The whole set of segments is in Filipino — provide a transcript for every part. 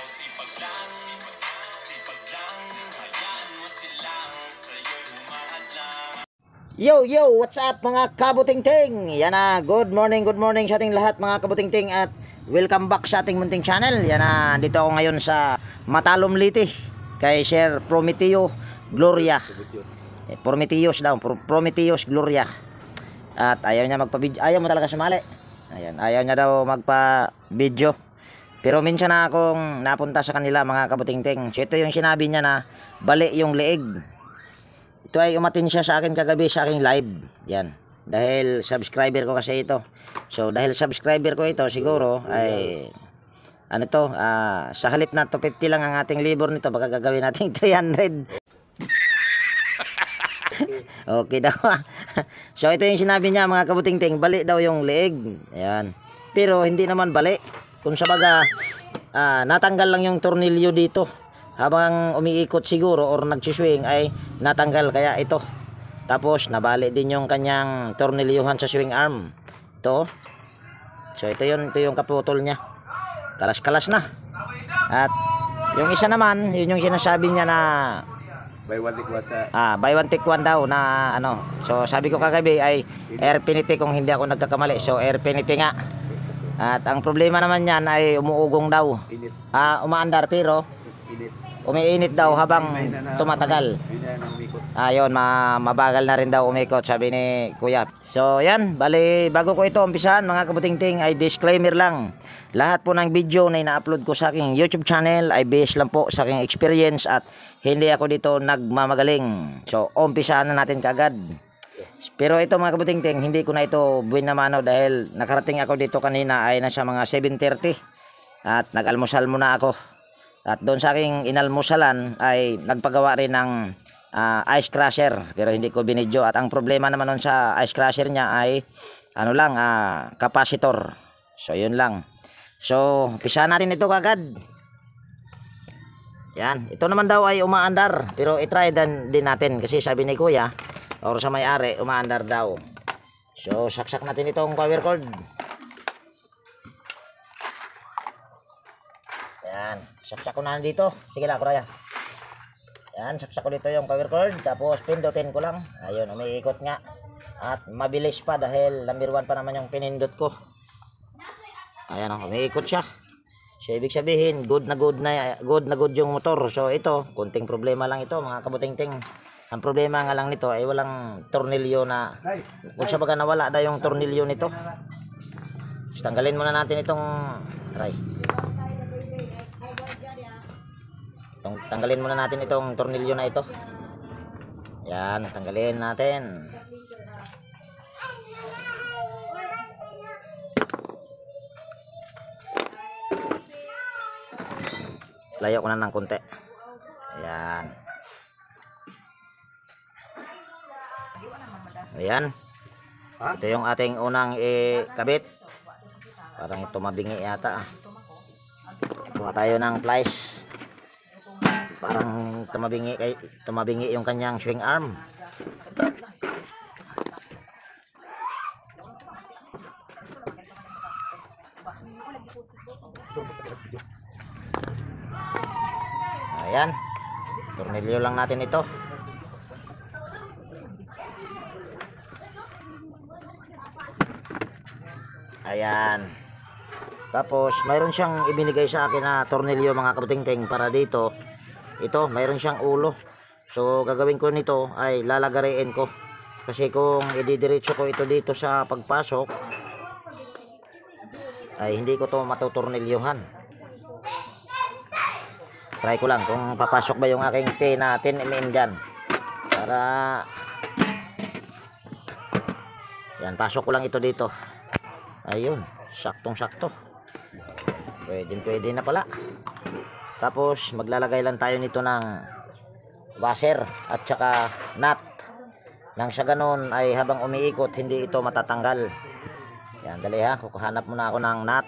sipag lang, hayaan mo silang sa'yo'y humahadlang. Yo, what's up mga kabutingting? Yan na, good morning sa ating lahat mga kabutingting at welcome back sa ating munting channel. Yan na, dito ako ngayon sa Matalom Liti kay Sir Prometeo Gloria. Prometeos daw, Prometeos Gloria. At ayaw niya magpa-video, ayaw mo talaga sumali. Ayan, ayaw niya daw magpa-video. Pero minsan na akong napunta sa kanila mga kabutingting. So ito yung sinabi niya na bali yung leeg. Ito ay umatin siya sa akin kagabi sa aking live. Yan. Dahil subscriber ko kasi ito. So dahil subscriber ko ito siguro ay ano to, sa halip na 250 lang ang ating libor nito, baka gagawin natin 300. Okay daw. So ito yung sinabi niya mga kabutingting, bali daw yung leeg. Ayan. Pero hindi naman bali. Kung sa baga natanggal lang yung tornilyo dito. Habang umiikot siguro or nagsiswing ay natanggal kaya ito. Tapos nabali din yung kanyang tornilyuhan sa swing arm. Ito. So ito yung kaputol niya. Kalas-kalas na. At yung isa naman, yun yung sinasabi niya na buy one take one sa buy one take one daw na ano. So sabi ko kagabi ay air piniti kung hindi ako nagkakamali. So air piniti nga. At ang problema naman niyan ay umuugong daw. Umaandar pero umiinit daw habang tumatagal. Ayun, mabagal na rin daw umikot, sabi ni Kuya. So yan, bali bago ko ito umpisahan mga kabutingting ay disclaimer lang. Lahat po ng video na ina-upload ko sa aking YouTube channel ay based lang po sa aking experience at hindi ako dito nagmamagaling. So umpisahan na natin kaagad. Pero ito mga kabutingting, hindi ko na ito buwin na mano dahil nakarating ako dito kanina ay nasa mga 7:30 at nag-almusal muna ako. At doon sa aking inalmusalan ay nagpagawa rin ng ice crusher pero hindi ko binidyo. At ang problema naman nun sa ice crusher niya ay ano lang, capacitor. So yun lang. So umpisa natin ito kagad. Yan, ito naman daw ay umaandar pero i-try din natin kasi sabi ni Kuya or sa may-ari umaandar daw. So saksak natin itong power cord. Yan, saksak ko na dito. Sige lang, Kuraya. Yan, saksak ko dito yung power cord. Tapos pindutin ko lang. Ayun, umiikot nga. At mabilis pa dahil number 1 pa naman yung pinindot ko. Ayan, umiikot siya. So ibig sabihin, good na good yung motor. So ito, kunting problema lang ito mga kabutingting. Ang problema nga lang nito ay walang tornilyo na, kung sa baga nawala na yung tornilyo nito. So, tanggalin muna natin itong tanggalin muna natin itong tornilyo na ito. Yan, tanggalin natin. Layo ko na ng konti. Ayan. Ayan. Ito yung ating unang ikabit. Parang tumabingi yata. Kuha tayo ng plies. Parang tumabingi yung kanyang swing arm. Ayan. Tornilyo lang natin ito. Ayan. Tapos mayroon siyang ibinigay sa akin na tornilyo mga kabutingting para dito. Ito, mayroon siyang ulo. So gagawin ko nito ay lalagariin ko. Kasi kung ididiretso ko ito dito sa pagpasok ay hindi ko to matutornilyuhan. Try ko lang kung papasok ba yung aking T na 10mm dyan. Para yan, pasok ko lang ito dito. Ayun, saktong sakto. Pwede na pala. Tapos maglalagay lang tayo nito ng washer at saka nut. Nang sa ganun ay habang umiikot hindi ito matatanggal. Yan, dali ha, kukuhanap muna ako ng nut.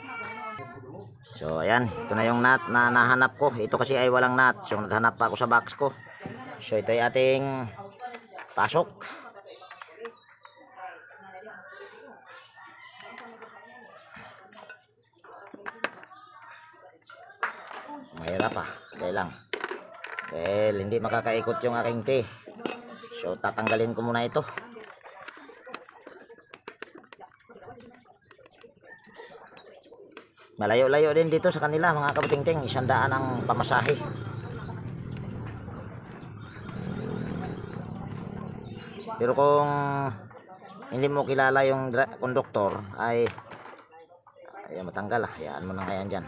So ayan, ito na yung nut na nahanap ko. Ito kasi ay walang nut, so naghanap pa ako sa box ko. So ito ay ating pasok. Mahirap pa. Dahil lang. Dahil hindi makakaikot yung aking T. So tatanggalin ko muna ito. Malayo-layo din dito sa kanila mga kabutingting. 100 ang pamasahe. Pero kung hindi mo kilala yung konduktor ay matanggal ah. Hayaan mo na kaya dyan.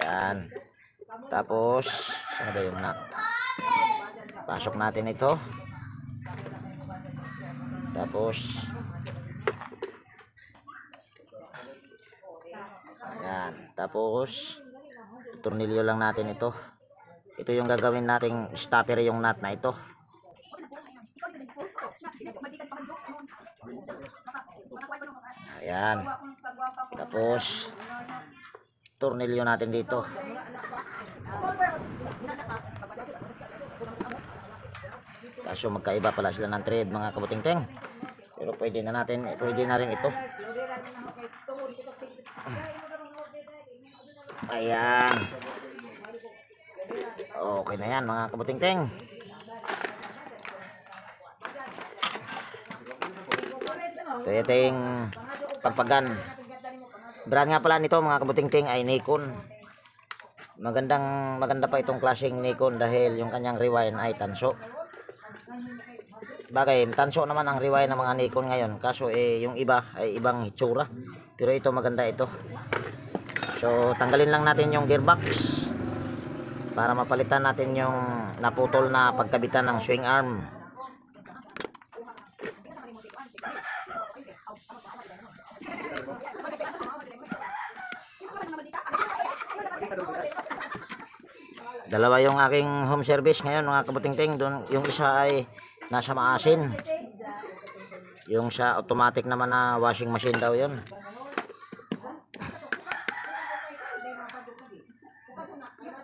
Yan. Tapos ano ba yung nut? Pasok natin ito. Tapos ayan. Tapos tornilyo lang natin ito. Ito yung gagawin nating stopper yung nut na ito. Ayan. Tapos tornilyo natin dito. Kaso magkaiba pala sila ng thread mga kabutingting. Pero pwede na rin ito. Ayan. Okay na yan mga kabutingting. Ito yung pagpagan. Brand nga pala nito mga kabutingting ay Nikon. Maganda pa itong klaseng Nikon dahil yung kanyang rewind ay tanso. Bagay, tanso naman ang rewind ng mga Nikon ngayon. Kaso yung iba ay ibang hitsura. Pero ito maganda ito. So tanggalin lang natin yung gearbox para mapalitan natin yung naputol na pagkabitan ng swing arm. Dalawa yung aking home service ngayon mga kabutingting. Doon yung isa ay nasa maasin. Yung sa automatic naman na washing machine daw yun.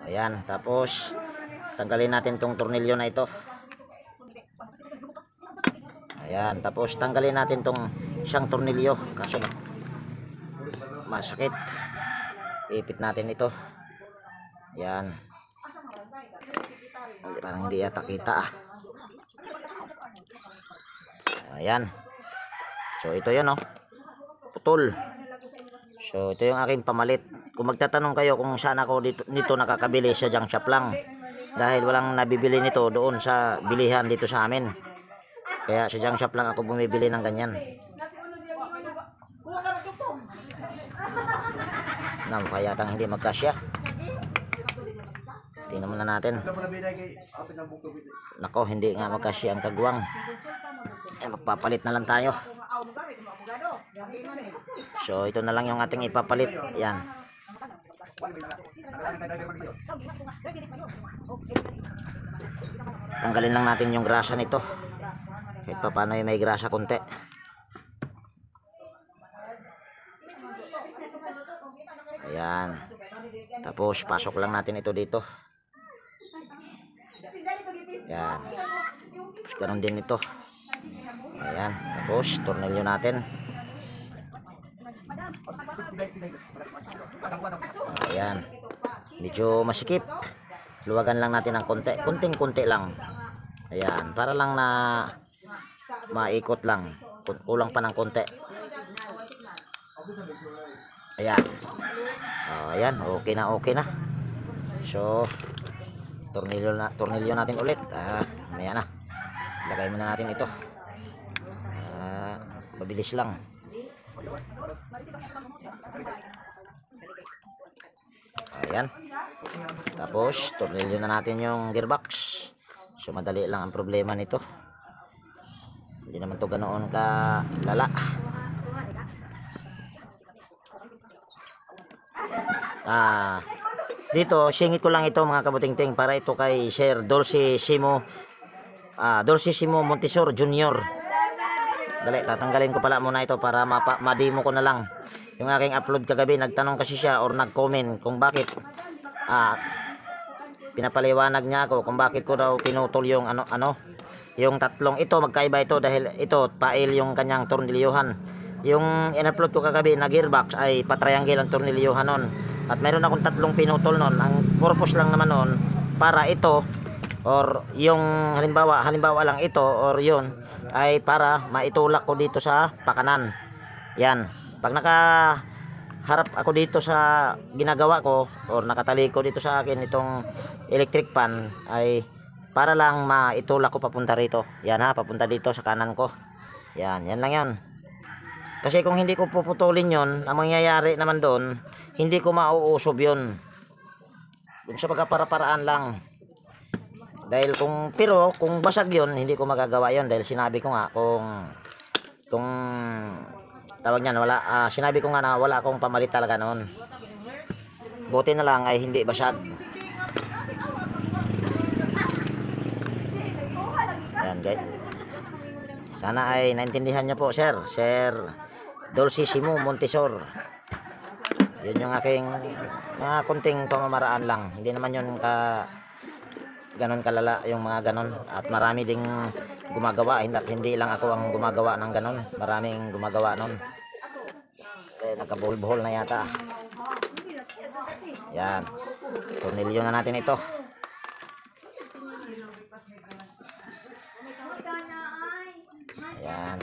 Ayan, tapos tanggalin natin tong tornilyo na ito. Ayan, tapos tanggalin natin tong isang tornilyo kaso masakit. Ipit natin ito. Ayan. Parang hindi yata kita ah. Ayan. So ito yun oh. Putol. So ito yung aking pamalit. Kung magtatanong kayo kung saan ako nito nakakabili, sa junk shop lang. Dahil walang nabibili nito doon sa bilihan dito sa amin. Kaya sa junk shop lang ako bumibili ng ganyan. Kaya tang hindi magkasya. Tingnan muna natin. Nako, hindi nga magkasya ang kagwang. Magpapalit na lang tayo. So ito na lang yung ating ipapalit. Yan. Tanggalin lang natin yung grasa nito. Kahit pa paano may grasa konti. Ayan. Tapos pasok lang natin ito dito. Yan. Tapos ganun din ito. Ayan. Tapos tornilyo natin. Ayan. Medyo masikip. Luwagan lang natin ng konti. Kunting-kunti lang. Ayan. Para lang na maikot lang. Kulang pa ng konti. Ayan. Ayan. Okay na. So tornilyo natin ulit. Ayan na. Lagay muna natin ito. Mabilis lang. Ayan. Tapos tornilyo na natin yung gearbox. So madali lang ang problema nito. Hindi naman to ganoon ka lala. Dito singit ko lang ito mga kabutingting para ito kay Sir Dulcissimo Montesor Jr. Dali, tatanggalin ko pala muna ito para ma-demo ko na lang. Yung aking upload kagabi, nagtanong kasi siya or nag-comment kung bakit pinapaliwanag niya ako kung bakit ko daw pinutol yung yung tatlong ito. Magkaiba ito dahil ito pail yung kanyang tornilyuhan. yung in-upload ko kagabi na gearbox ay pa-triangle ang tornilyohan nun. At mayroon akong tatlong pinutol nun. Ang purpose lang naman nun para ito or yung halimbawa lang ito or yun ay para maitulak ko dito sa pakanan. Yan. Pag nakaharap ako dito sa ginagawa ko or nakataliko dito sa akin itong electric fan ay para lang maitulak ko papunta rito. Yan ha, papunta dito sa kanan ko. Yan lang yan. Kasi kung hindi ko puputulin yon, ang mangyayari naman doon, hindi ko mauusob yon. Yung sa pagkapara-paraan lang. Dahil kung basag yon, hindi ko magagawa yon dahil sinabi ko nga kung tawag niyan sinabi ko nga na wala akong pamalit talaga noon. Buti na lang ay hindi basag. Ayan guys. Sana ay naintindihan niyo po Sir Dulcissimo Montesor. Yun yung aking konting pamamaraan lang. Hindi naman yun ganon kalala yung mga ganon. At marami ding gumagawa. Hindi lang ako ang gumagawa ng ganon. Maraming gumagawa nun. Nagkabuhol-buhol na yata. Yan. Tornilyo na natin ito. Yan.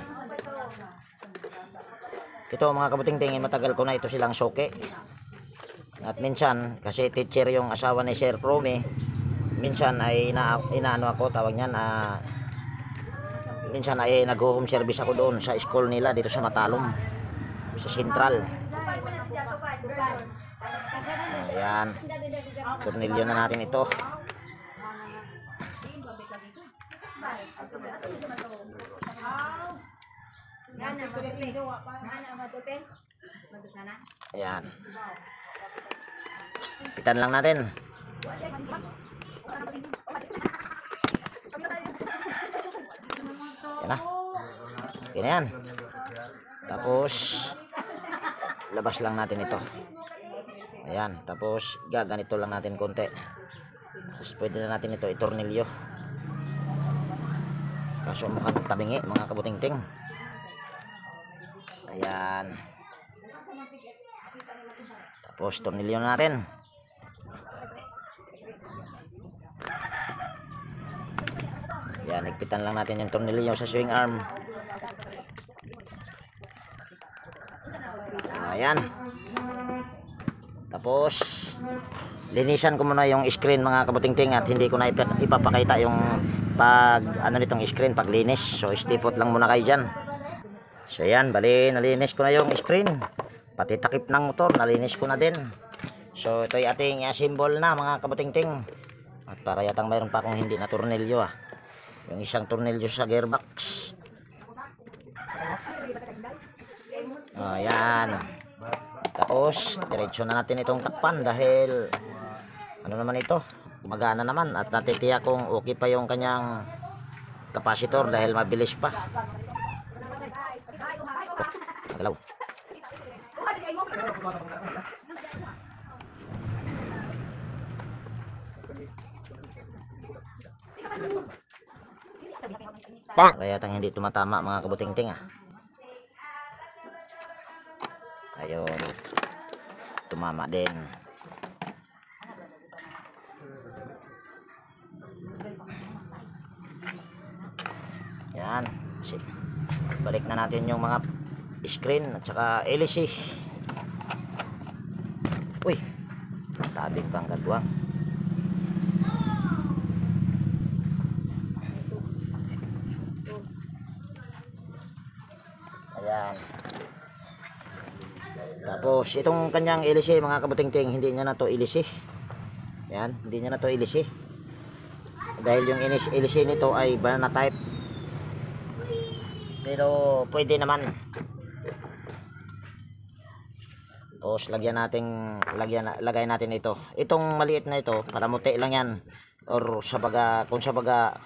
Ito mga kabuting-tingin, matagal ko na ito silang suki. At minsan, kasi teacher yung asawa ni Sir Promi, minsan ay inaano ako, tawag niyan, minsan ay nag-home service ako doon sa school nila dito sa Matalom, sa Central. Ayan. Tornilyo na natin ito. Ayan. Pitan lang natin. Yan na. Okay na yan. Tapos labas lang natin ito. Ayan. Tapos gaganito lang natin konti. Tapos pwede na natin ito itornilyo. Kaso mukhang tabingi mga kabuting-ting. Ayan. Tapos tornilyo na natin. Ayan, nagpitan lang natin yung tornilyo sa swing arm. Ayan. Tapos linisan ko muna yung screen mga kabuting-ting at hindi ko na ipapakita yung nitong screen pag linis. So stipot lang muna kayo dyan. So yan, bali nalinis ko na yung screen. Pati takip ng motor nalinis ko na din. So ito ay ating i-assemble na mga kabuting-ting. At para yatang mayroon pa akong hindi na tornilyo yung isang tornilyo sa gearbox. Ayan. Tapos diretso na natin itong takpan dahil ano naman ito, gumagana naman at natitiyak kung okay pa yung kanyang capacitor dahil mabilis pa. Galaw. Kaya tang hindi tumatama mga kabuting-ting Ayun. Tumama din. Yan. Balik na natin yung mga screen at saka LC. Uy. Tabing pang kagwang. Ayan. Tapos itong kanyang LC mga kabuting-ting, hindi niya na to LC. Yan, hindi niya na to LC. Dahil yung LC nito ay banana type. Pero pwede naman. Tapos lagay natin ito. Itong maliit na ito, para muti lang yan. Or kung sa baga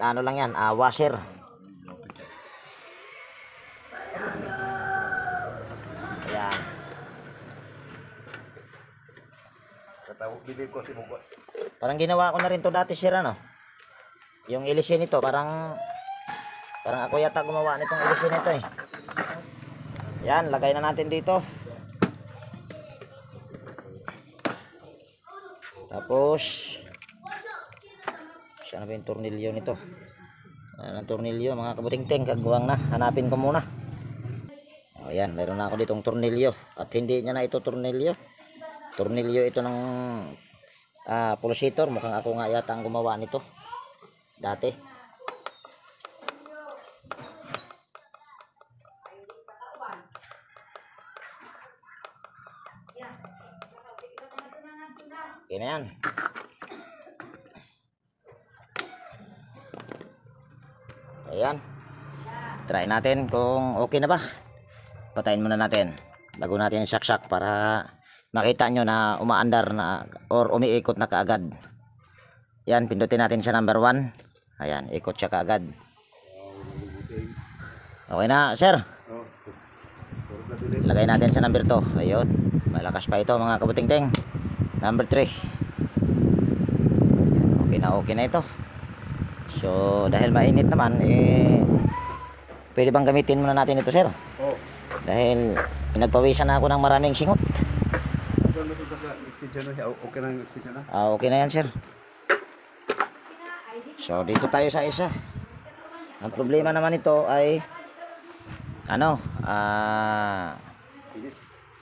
ano lang yan, washer. Ayan. Parang ginawa ko na rin to dati sir yung LC nito, parang ako yata gumawa nitong LC nito Yan, lagay na natin dito. Tapos saan na ba yung tornilyo nito? Ayan ang tornilyo mga kabuting-ting, kagawang na. Hanapin ko muna. O yan, meron na ako ditong tornilyo. At hindi niya na ito tornilyo. Tornilyo ito ng pulsator. Mukhang ako nga yata ang gumawa nito dati. Okay na yan. Ayan. Try natin kung okay na ba. Patayin muna natin bago natin saksak para makita nyo na umaandar na or umiikot na kaagad. Yan, pindutin natin siya number 1. Ayan, ikot siya kaagad. Okay na, sir. Lagay natin sa number 2. Ayun, malakas pa ito mga kabuting-ting. Number 3. Okay na ito. So dahil mainit naman, pwede bang gamitin muna natin ito, sir? Oh. Dahil pinagpawisan na ako ng maraming singot. Okay na yung station na? Okay na yan, sir. So dito tayo sa isa. Ang problema naman ito ay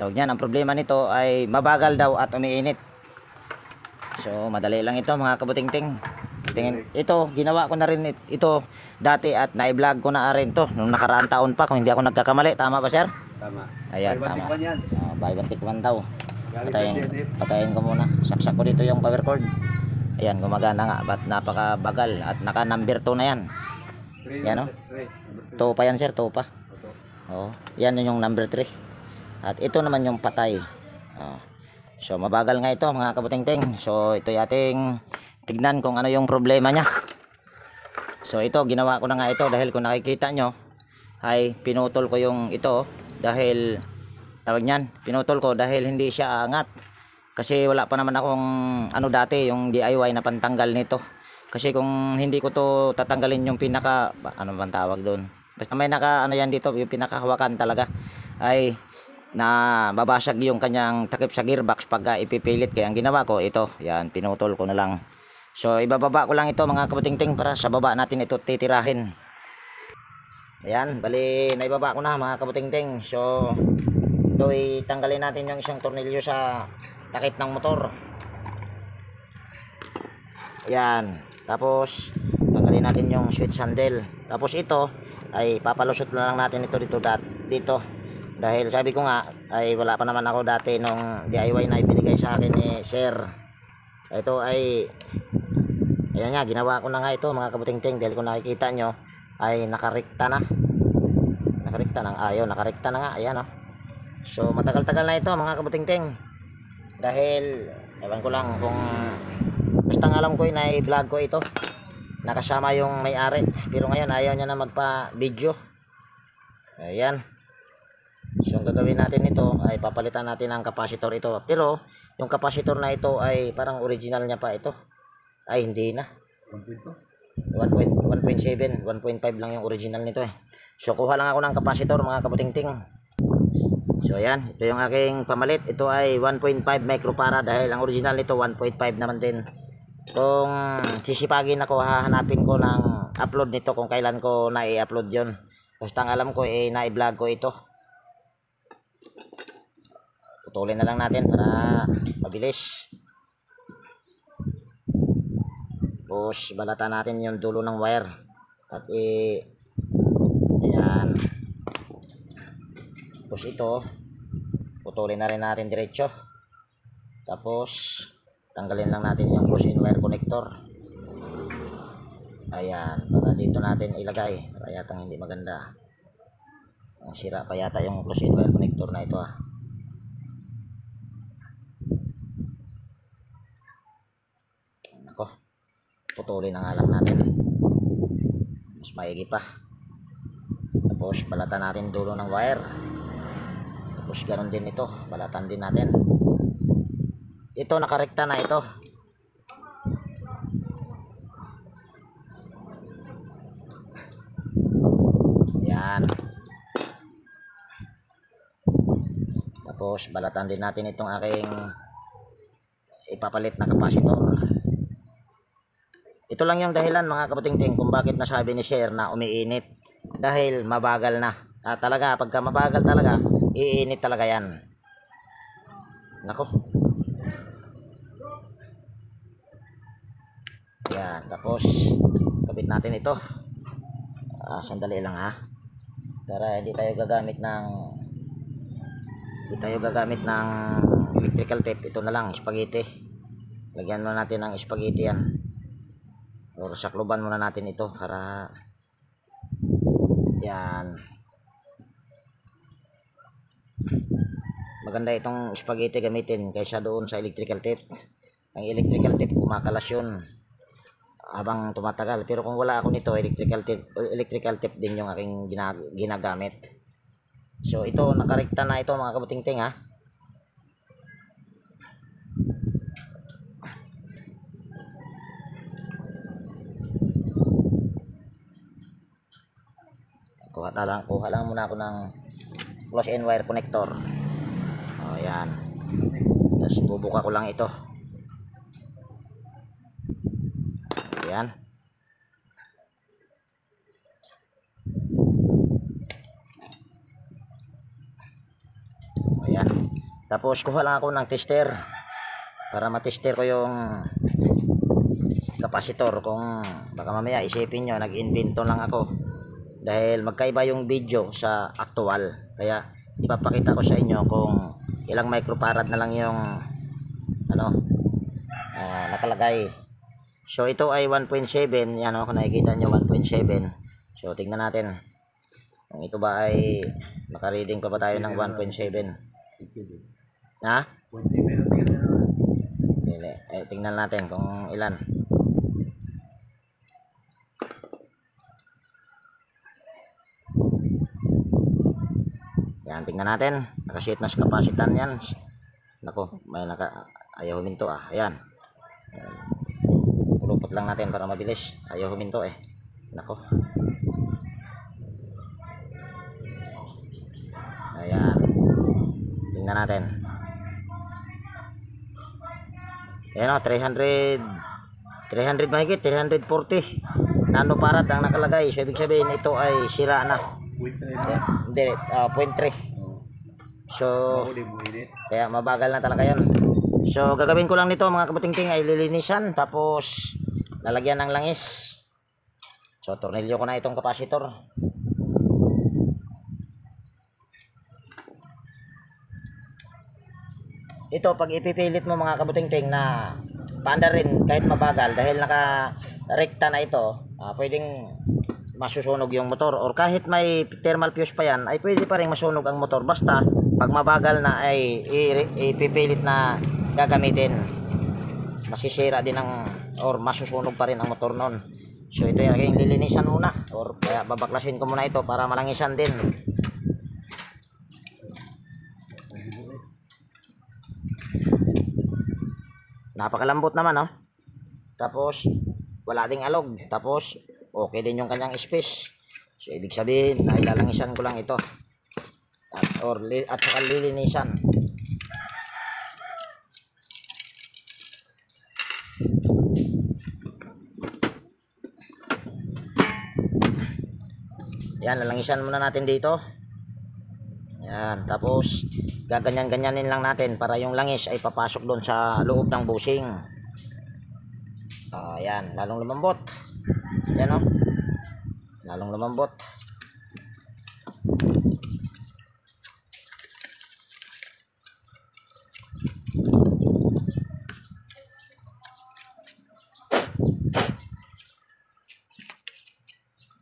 tawag niyan, ang problema nito ay mabagal daw at umiinit. So madali lang ito mga kabuting-ting. Ito ginawa ko na rin ito dati at na-vlog ko na rin to nung nakaraang taon pa kung hindi ako nagkakamali. Tama ba, sir? Tama. Ayan, tama. Buy one take one daw. Galing Patayin ko muna. Saksak ko dito yung power cord. Ayan, gumagana nga. Ba't napakabagal. At naka number 2 na yan. Yan o. 2 pa yan, sir. 2 pa. Oh, yan yung number 3. At ito naman yung patay. So mabagal nga ito mga kabuting-ting. So ito ating tignan kung ano yung problema niya. So ito, ginawa ko na nga ito dahil kung nakikita nyo ay pinutol ko yung ito dahil tawag niyan, pinutol ko dahil hindi siya angat. Kasi wala pa naman akong dati yung DIY na pantanggal nito. Kasi kung hindi ko to tatanggalin yung pinaka bang tawag doon, basta may yan dito, yung pinakahawakan talaga ay na babasag yung kanyang takip sa gearbox pagka ipipilit. Kaya ang ginawa ko ito, yan, pinutol ko na lang. So ibababa ko lang ito mga kabuting-ting para sa baba natin ito titirahin. Ayan, bali naibaba ko na mga kabuting-ting. So ito itanggalin natin yung isang tornilyo sa takip ng motor. Ayan, tapos tanggalin natin yung switch handle. Tapos ito ay papalusot na lang natin ito dito. Dahil sabi ko nga ay wala pa naman ako dati nung DIY na ibinigay sa akin ni Sir. Ito ay ayan nga, ginawa ko na nga ito mga kabuting-ting. Dahil kung nakikita nyo ay nakarekta na. Nakarekta na nga. Ayan o. So matagal-tagal na ito mga kabuting-ting. Dahil ewan ko lang kung basta alam ko na i-vlog ko ito. Nakasama yung may-ari. Pero ngayon ayaw niya na magpa-video. Ayan. So ang gagawin natin ito ay papalitan natin ang capacitor ito. Pero yung capacitor na ito ay parang original niya pa ito. Ay hindi na. 1.7, 1.5 lang yung original nito eh. So kuha lang ako ng capacitor mga kabuting-ting. So ayan, ito yung aking pamalit. Ito ay 1.5 microfarad dahil ang original nito 1.5 naman din. Kung sisipagin ako, hahanapin ko ng upload nito kung kailan ko na i-upload yon. Basta ang alam ko na-i-vlog ko ito. Putulin na lang natin para mabilis. Tapos balatan natin yung dulo ng wire. At ayan. Tapos ito putulin na rin natin diretso. Tapos tanggalin lang natin yung close-in wire connector. Ayan, para dito natin ilagay. Para yatang hindi maganda. Ang sira pa yata yung close-in wire connector na ito Nako, putulin na nga lang natin. Mas maigi pa. Tapos balatan natin dulo ng wire. Tapos ganoon din ito, balatan din natin. Ito nakarekta na ito. Yan. Tapos balatan din natin itong aking ipapalit na capacitor. Ito lang yung dahilan mga kabuting-ting kung bakit nasabi ni Sir na umiinit. Dahil mabagal na. Talaga, pagka mabagal talaga, iinit talaga yan. Nako. Yan, tapos kabit natin ito. Sandali lang ha. Para hindi tayo gagamit ng electrical tape. Ito na lang, spaghetti. Lagyan muna natin ng spaghetti yan. Or sakluban muna natin ito para yan. Maganda itong spaghetti gamitin kaysa doon sa electrical tape. Ang electrical tape kumakalas yun habang tumatagal. Pero kung wala ako nito, electrical tape din yung aking ginagamit. So ito, nakarekta na ito mga kabuting-ting ha. Kuha lang muna ako ng close end wire connector. Yan. Tapos bubuka ko lang ito. Ayan. Ayan. Tapos kuha lang ako ng tester para matester ko yung capacitor. Kung baka mamaya isipin nyo nag-invento lang ako, dahil magkaiba yung video sa actual. Kaya ipapakita ko sa inyo kung ilang microfarad na lang yung nakalagay. So ito ay 1.7. Yan kung nakikita nyo 1.7. So tingnan natin kung ito ba ay makareading pa ba tayo ng 1.7. Ha? Tingnan natin kung ilan. Yan, tingnan natin. Nakasheet na sa kapasitan yan. Nako, may ayaw huminto Ayan. Pulupot lang natin para mabilis. Ayaw huminto Nako. Ayan. Tingnan natin. Ayan 300 mahigit, 340 nanofarad ang nakalagay. So ibig sabihin ito ay sira na. Hindi, 0.3. So kaya mabagal na talaga yan. So gagawin ko lang nito mga kabuting-ting ay lilinisan, tapos lalagyan ng langis. So tornilyo ko na itong capacitor. Ito pag ipipilit mo mga kabuting-ting na paanda rin kahit mabagal, dahil naka rekta na ito, pwedeng masusunog yung motor, or kahit may thermal fuse pa yan ay pwede pa rin masunog ang motor, basta pag mabagal na ay ipipilit na gagamitin, masisira din or masusunog pa rin ang motor nun. So ito yung lilinisan muna, or kaya babaklasin ko muna ito para malangisan din. Napakalambot naman tapos wala ding alog, tapos okay din yung kanyang space. So ibig sabihin na ilalangisan ko lang ito at saka lilinisan. Yan, lalangisan muna natin dito. Yan, tapos gaganyan-ganyanin lang natin para yung langis ay papasok doon sa loob ng bushing. Yan, lalong lumambot. Yan lalong lumambot.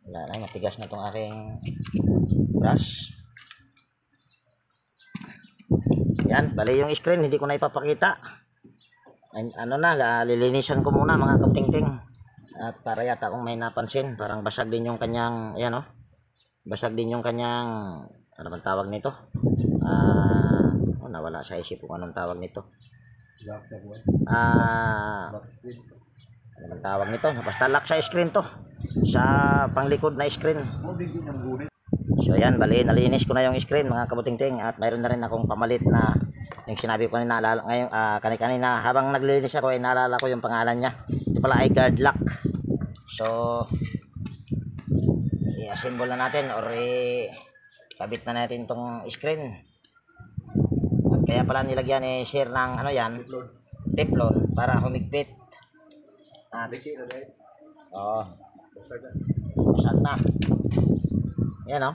Wala na, matigas na tong aking brush. Yan, bali yung screen hindi ko na ipapakita. Lilinisan ko muna mga kabuting-ting. At para yata kung may napansin, parang basag din yung kanyang, basag din yung kanyang, ano bang tawag nito? Nawala sa isip kung anong tawag nito. Ano bang tawag nito? Basta lock sa screen to. Sa panglikod na screen. So yan, bali nalinis ko na yung screen mga kabutingting, at mayroon na rin akong pamalit na yung sinabi ko kanina, ngayon kanina habang naglilinis ako ay naalala ko yung pangalan niya. Ito pala ay guard lock. So i-assemble na natin or kabit na natin tong screen. At kaya pala nilagyan share ng ano yan, teflon para humigpit. At basag na. Yan o.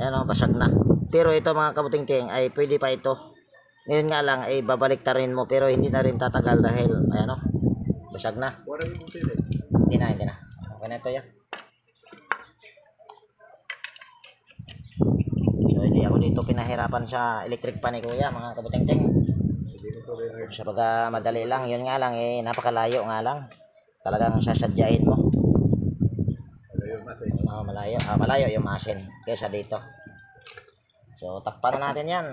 Yan o, basag na. Pero ito mga kabutingting ay pwede pa ito. Ngayon nga lang ay babalik ta rin mo, pero hindi na rin tatagal dahil ayan o, basag na. Hindi na. Okay na ito yan. So hindi ako dito pinahirapan sa electric pan ni kuya mga kabutingting. Sa baga madali lang, yun nga lang napakalayo nga lang. Talagang sasadyain mo. Malayo yung machine kaysa dito. So takpan na natin yan.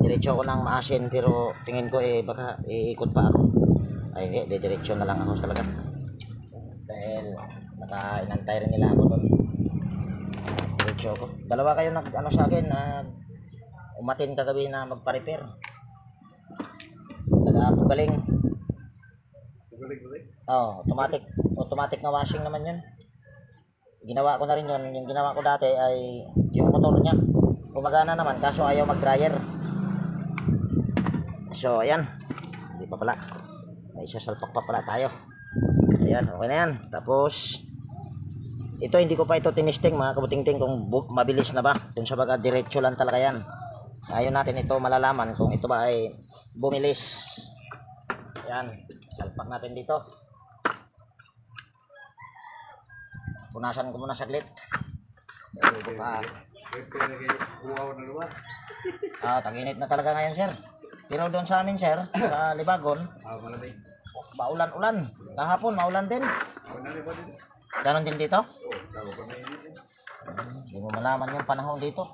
Diretso ko ng machine, pero tingin ko baka iikot pa ako. Ay hindi, diretso na lang ako talaga. Dahil inantay rin nila ako doon. Diretso ko. Dalawa kayo nag sa akin, umatin kagabi na magpa-repair. Galing. Automatic na washing naman yun. Ginawa ko na rin yun. Yung ginawa ko dati ay yung motor niya gumagana naman, kaso ayaw mag-dryer. So ayan, hindi pa pala, may sasalpak pa pala tayo. Ayan, okay na yan. Tapos ito hindi ko pa ito tinisting mga kabutingting kung mabilis na ba, kung sa baga diretso lang talaga yan. Ayaw natin ito malalaman kung ito ba ay bumilis. Ayan, salpak natin dito. Punasan ko muna saglit. Ito pa. Tag-init na talaga ngayon sir. Pero doon sa amin sir, sa Libagon, maulan-ulan. Kahapon maulan din. Ganon din dito? Hindi mo malaman yung panahon dito.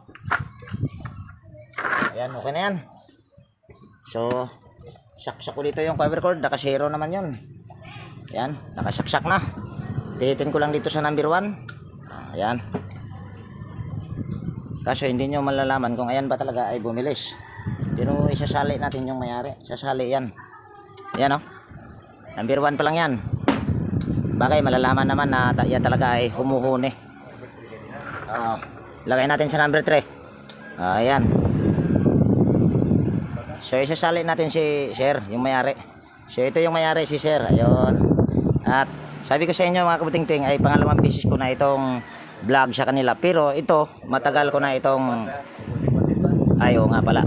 Ayan, okay na yan. So saksak ko dito yung power cord, naka-zero naman yun. Ayan, nakasaksak na. Pihitin ko lang dito sa number 1. Ayan. Kaso hindi nyo malalaman kung ayan ba talaga ay bumilis. Pero isasali natin yung mayari. Sasali yan. Ayan o. Number 1 pa lang yan. Bagay malalaman naman na yan talaga ay humuhuni. Lagay natin sa number 3. Ayan. So isasali natin si sir, yung mayari. So ito yung mayari, si sir. Ayun. At sabi ko sa inyo mga kabutingting ay pangalawang beses ko na itong vlog sa kanila. Pero ito, matagal ko na itong ayo nga pala.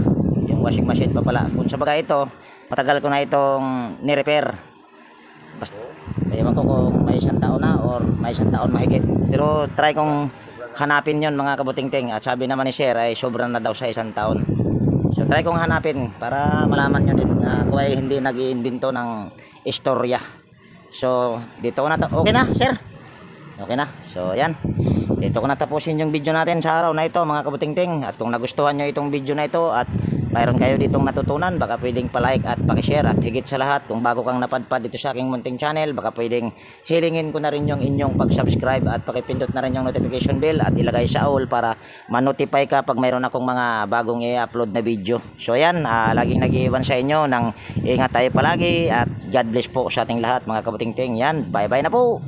Yung washing machine pa pala. Kung sa bagay ito, matagal ko na itong ni-repair. Basta, ewan ko kung may 1 taon na or may 1 taon mahigit. Pero try kong hanapin yon mga kabutingting. At sabi naman ni sir ay sobrang na daw sa 1 taon. So try kong hanapin para malaman nyo din na kung ay hindi nag-iimbento ng istorya. So dito ko na okay na sir, okay na. So yan, dito ko na tapusin yung video natin sa araw na ito mga kabutingting. At kung nagustuhan nyo itong video na ito at mayroon kayo ditong natutunan, baka pwedeng palike at pakishare. At higit sa lahat, kung bago kang napadpad dito sa aking munting channel, baka pwedeng hilingin ko na rin yung inyong pag-subscribe at pakipindot na rin yung notification bell at ilagay sa all para ma-notify ka pag mayroon akong mga bagong i-upload na video. So yan, laging nag-iwan sa inyo ng ingat tayo palagi at God bless po sa ating lahat mga kabutingting. Yan, bye bye na po.